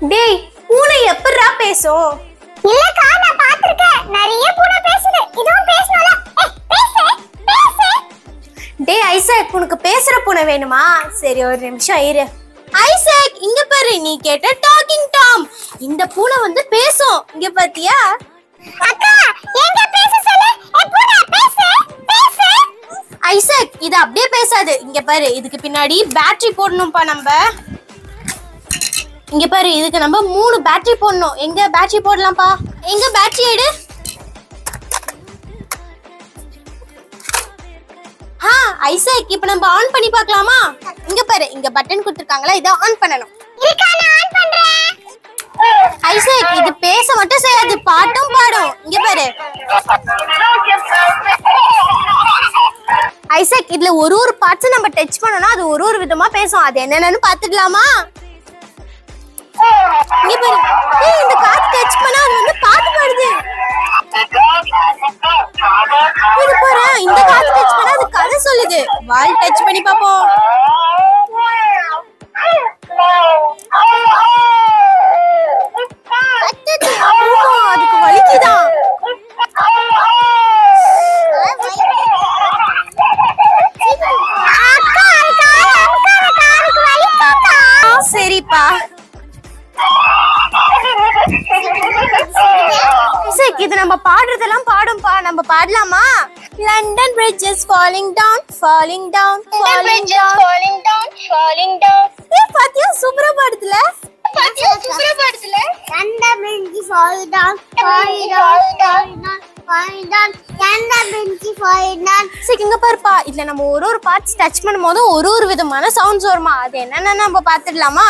டேய் பூனை எப்பறா பேசும்? இல்லக்கா நான் பாத்துர்க்கேன் நிறைய பூனை பேசுது. இதுவும் பேசணும்ல. பேசு பேசு. டேய் ஐசக் உனக்கு பேசுற பூனை வேணுமா? சரி ஒரு நிமிஷம் இரு. ஐசக் இங்க பாரு, நீ கேட்ட டாக்கிங் டாம். இந்த பூனை வந்து பேசும். இங்க பாத்தியா? அக்கா எங்க பேச சொல்லு. பூனை பேசு பேசு. ஐசக் இது அப்படியே பேசாது. இங்க பாரு, இதுக்கு பின்னாடி பேட்டரி போடணும்பா நம்ம. இங்க பாரு, இதுக்கு நம்ம 3 பேட்டரி போடணும். எங்க பேட்டரி போடலாம்ப்பா? எங்க பேட்டரி எடு. ஐசக் இப்போ நம்ம ஆன் பண்ணி பார்க்கலாமா? இங்க பாரு, இங்க பட்டன் கொடுத்திருக்காங்களா, இத ஆன் பண்ணனும். இருக்கா நான் ஆன் பண்றேன். ஐசக் இது பேச மட்டும் செய்யாது, பாட்டும் பாடும். இங்க பாரு ஐசக், இதுல ஒரு பார்ட்ஸ் நம்ம டச் பண்ணோம்னா அது ஒரு விதமா பேசும். அது என்னன்னு பாத்துடலாமா? இங்க பாரு, ஏய் இந்த காத்து டச் பண்ணா அது வந்து பாட்டு பாடுது. இது பாரு, இந்த காத்து டச் பண்ணா அது கதை சொல்லுது. வால் டச் பண்ணி பாப்போம். அதுக்கு வலிக்குதான். சரிப்பா. இது நம்ம பாடுறதெல்லாம் பாடும்பா. நம்ம பாடலாமா? London Bridge is falling down, falling down, falling down, falling down, falling down. ஏய் பாத்தியா சூப்பரா பாடுதுல. பாத்தியா சூப்பரா பாடுதுல. London Bridge fall down, fall down, fall down. London Bridge fall down. இங்க பாருப்பா, இதுல நம்ம ஒரு பார்ட்ஸ் டச் பண்ணும்போது ஒரு விதமான சவுண்ட்ஸ் வருமா. அது என்னன்னு நம்ம பாத்துடலாமா?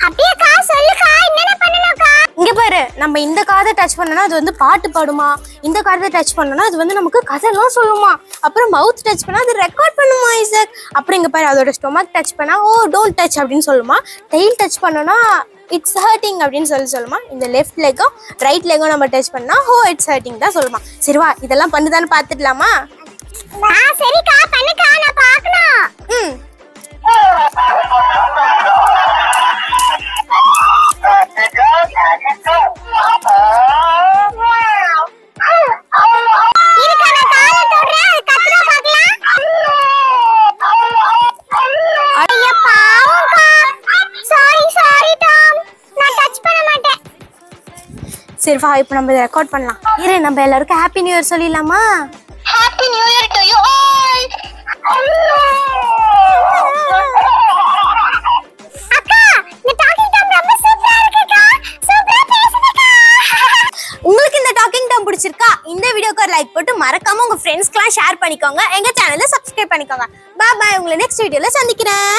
அப்படியேக்கா சொல்லுக்கா என்னென்ன பண்ணனும்க்கா? இங்க பாரு, நம்ம இந்த காதை டச் பண்ணனா அது வந்து பாட்டு பாடுமா. இந்த காதை டச் பண்ணனா அது வந்து நமக்கு கதைலாம் சொல்லுமா. அப்புறம் மவுத் டச் பண்ணா அது ரெக்கார்ட் பண்ணுமா ஐசக். அப்புறம் இங்க பாரு, அதோட ஸ்டொமக் டச் பண்ணா ஓ டோன்ட் டச் அப்படின்னு சொல்லுமா. டெயில் டச் பண்ணனா இட்ஸ் ஹர்ட்டிங் அப்படின்னு சொல்லுமா. இந்த லெஃப்ட் லெக்கும் ரைட் லெக்கும் நம்ம டச் பண்ணா ஓ இட்ஸ் ஹர்ட்டிங் தான் சொல்லுமா. சரி வா, இதெல்லாம் பண்ணுதான்னு பாத்துடலாமா? சரிக்கா பண்ணுக்கா நான் பார்க்கணும். சரி வா, இப்போ நம்ம ரெக்கார்ட் பண்ணலாம். இரு, நம்ம எல்லாருக்கும் ஹாப்பி நியூ இயர் சொல்லிடலாமா? Happy new year to you all. அக்கா இந்த டாக்கிங் டாம் ரொம்ப சூப்பரா இருக்குக்கா. சூப்பரா பேசுதுக்கா. உங்களுக்கு இந்த டாக்கிங் டாம் பிடிச்சிருக்கா? இந்த வீடியோக்கு ஒரு லைக் போட்டு மறக்காம உங்க ஃப்ரெண்ட்ஸ்க்குலாம் ஷேர் பண்ணிக்கோங்க. எங்க சேனலை சப்ஸ்கிரைப் பண்ணிக்கோங்க. பை பை, உங்களை நெக்ஸ்ட் வீடியோல சந்திக்கிறேன்.